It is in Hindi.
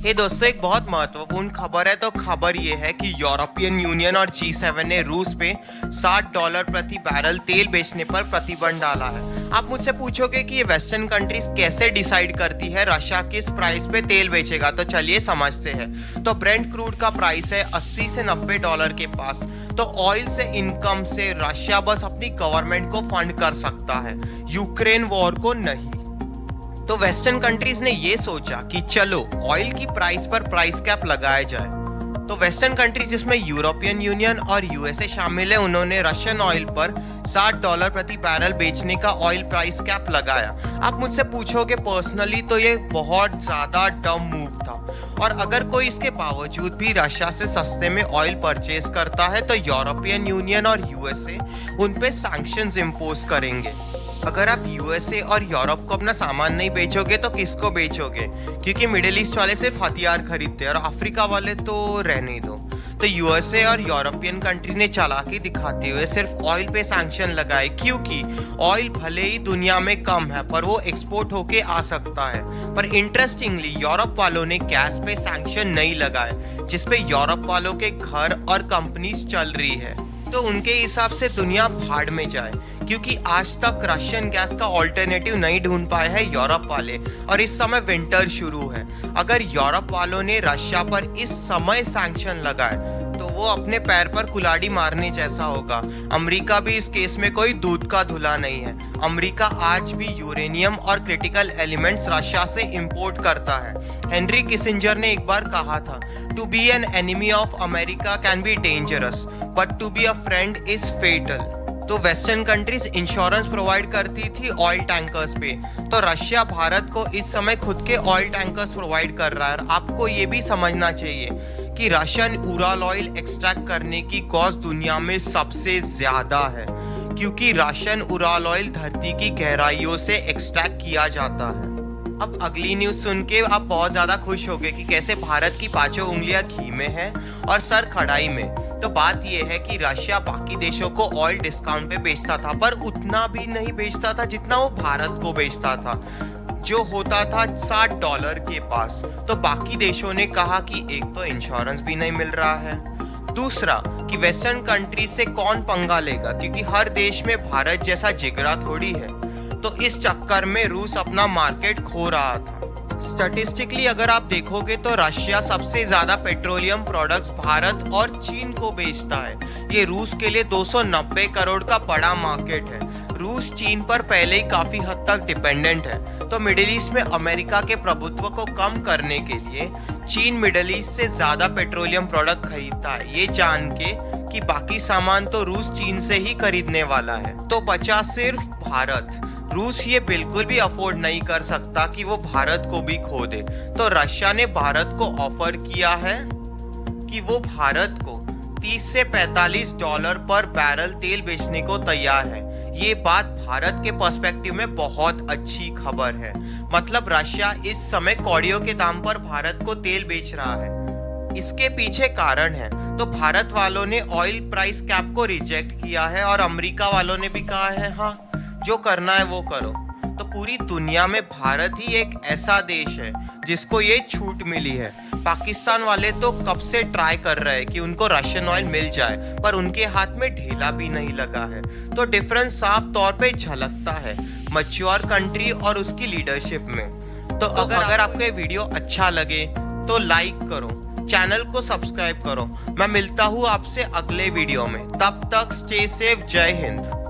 ये दोस्तों एक बहुत महत्वपूर्ण खबर है। तो खबर ये है कि यूरोपियन यूनियन और G7 ने रूस पे $60 प्रति बैरल तेल बेचने पर प्रतिबंध डाला है। आप मुझसे पूछोगे कि ये वेस्टर्न कंट्रीज कैसे डिसाइड करती है रशिया किस प्राइस पे तेल बेचेगा, तो चलिए समझते हैं। तो ब्रेंट क्रूड का प्राइस है 80 से $90 के पास। तो ऑयल से इनकम से रशिया बस अपनी गवर्नमेंट को फंड कर सकता है, यूक्रेन वॉर को नहीं। तो वेस्टर्न कंट्रीज ने ये सोचा कि चलो ऑयल की प्राइस पर प्राइस कैप लगाया जाए। तो वेस्टर्न कंट्रीज जिसमें यूरोपियन यूनियन और यूएसए शामिल है, उन्होंने रशियन ऑयल पर $60 प्रति बैरल बेचने का ऑयल प्राइस कैप लगाया। आप मुझसे पूछोगे पर्सनली तो ये बहुत ज्यादा डम मूव था, और अगर कोई इसके बावजूद भी रशिया से सस्ते में ऑयल परचेज करता है तो यूरोपियन यूनियन और यूएसए उन पे सैंक्शंस इम्पोज करेंगे। अगर आप यूएसए और यूरोप को अपना सामान नहीं बेचोगे तो किसको बेचोगे? क्योंकि मिडिल ईस्ट वाले सिर्फ हथियार खरीदते हैं और अफ्रीका वाले तो रहने दो। तो यूएसए और यूरोपियन कंट्री ने चालाकी दिखाते हुए सिर्फ ऑयल पे सैंक्शन लगाए, क्योंकि ऑयल भले ही दुनिया में कम है पर वो एक्सपोर्ट होके आ सकता है। पर इंटरेस्टिंगली यूरोप वालों ने गैस पे सैंक्शन नहीं लगाए, जिसपे यूरोप वालों के घर और कंपनीज चल रही है। तो उनके हिसाब से दुनिया भाड़ में जाए, क्योंकि आज तक रशियन गैस का ऑल्टरनेटिव नहीं ढूंढ पाए हैं यूरोप वाले, और इस समय विंटर शुरू है। अगर यूरोप वालों ने रशिया पर इस समय सैंक्शन लगाए तो वो अपने पैर पर कुल्हाड़ी मारने जैसा होगा। अमेरिका भी इस केस में कोई दूध का धुला नहीं है। अमेरिका आज भी यूरेनियम और क्रिटिकल एलिमेंट्स रशिया से इंपोर्ट करता है। हेनरी किसिंजर ने एक बार कहा था, to be an enemy of America can be dangerous but to be a friend is fatal. तो वेस्टर्न कंट्रीज इंश्योरेंस प्रोवाइड करती थी ऑयल टैंकर्स पे, तो रशिया भारत को इस समय खुद के ऑयल टैंकर्स प्रोवाइड कर रहा है। आपको ये भी समझना चाहिए कि रशियन उराल ऑयल एक्सट्रैक्ट करने की कॉस्ट दुनिया में सबसे ज्यादा है, क्योंकि रशियन उराल ऑयल धरती की गहराइयों से एक्सट्रैक्ट किया जाता है। अब अगली न्यूज सुन के आप बहुत ज्यादा खुश होंगे कि कैसे भारत की पांचों उंगलियां घी में है और सर कढ़ाई में। तो बात यह है कि रशिया बाकी देशों को ऑयल डिस्काउंट पे बेचता था, पर उतना भी नहीं बेचता था जितना वो भारत को बेचता था, जो होता था $60 के पास। तो बाकी देशों ने कहा कि एक तो इंश्योरेंस भी नहीं मिल रहा है, दूसरा कि वेस्टर्न कंट्री से कौन पंगा लेगा, क्योंकि हर देश में भारत जैसा जिगरा थोड़ी है। तो इस चक्कर में रूस अपना मार्केट खो रहा था। स्टैटिस्टिकली अगर आप देखोगे तो रशिया सबसे ज्यादा पेट्रोलियम प्रोडक्ट्स भारत और चीन को बेचता है। ये रूस के लिए 290 करोड़ का बड़ा मार्केट है। रूस चीन पर पहले ही काफी हद तक डिपेंडेंट है। तो मिडिल ईस्ट में अमेरिका के प्रभुत्व को कम करने के लिए चीन मिडिल ईस्ट से ज्यादा पेट्रोलियम प्रोडक्ट खरीदता है, ये जान के कि बाकी सामान तो रूस चीन से ही खरीदने वाला है। तो बचा सिर्फ भारत। रूस ये बिल्कुल भी अफोर्ड नहीं कर सकता कि वो भारत को भी खो दे। तो रशिया ने भारत को ऑफर किया है कि वो भारत को $30 से $45 पर बैरल तेल बेचने को तैयार है। ये बात भारत के पर्सपेक्टिव में बहुत अच्छी खबर है। मतलब रशिया इस समय कौड़ियों के दाम पर भारत को तेल बेच रहा है। इसके पीछे कारण है। तो भारत वालों ने ऑयल प्राइस कैप को रिजेक्ट किया है और अमेरिका वालों ने भी कहा है हाँ जो करना है वो करो। तो पूरी दुनिया में भारत ही एक ऐसा देश है जिसको ये छूट मिली है। पाकिस्तान वाले तो कब से ट्राई कर रहे हैं कि उनको रशियन ऑयल मिल जाए, पर उनके हाथ में ढेला भी नहीं लगा है। तो डिफरेंस साफ तौर पे झलकता है मैच्योर कंट्री और उसकी लीडरशिप में। तो अगर आपको ये वीडियो अच्छा लगे तो लाइक करो, चैनल को सब्सक्राइब करो। मैं मिलता हूँ आपसे अगले वीडियो में, तब तक स्टे सेफ। जय हिंद।